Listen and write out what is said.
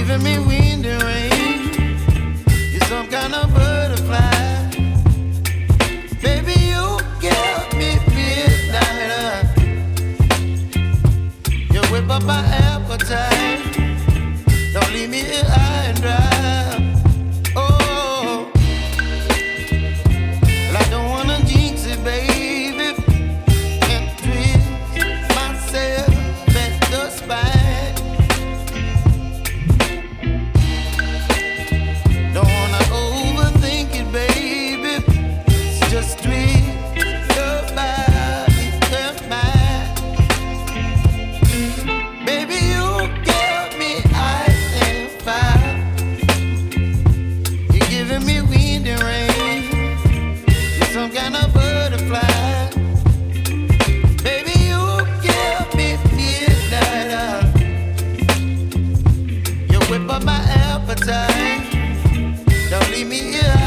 giving me wind and rain. You're some kind of butterfly. Baby, you give me midnight. You whip up my appetite. Don't leave me here high and dry. Oh, well, I don't wanna jinx it, baby. Can't twist myself at the spine. Don't wanna overthink it, baby. It's just twist your body and mine. Baby, you give me ice and fire. You're giving me wind and rain. You're some kind of butterfly. Baby, you give me midnight. You whip up my appetite. Don't leave me here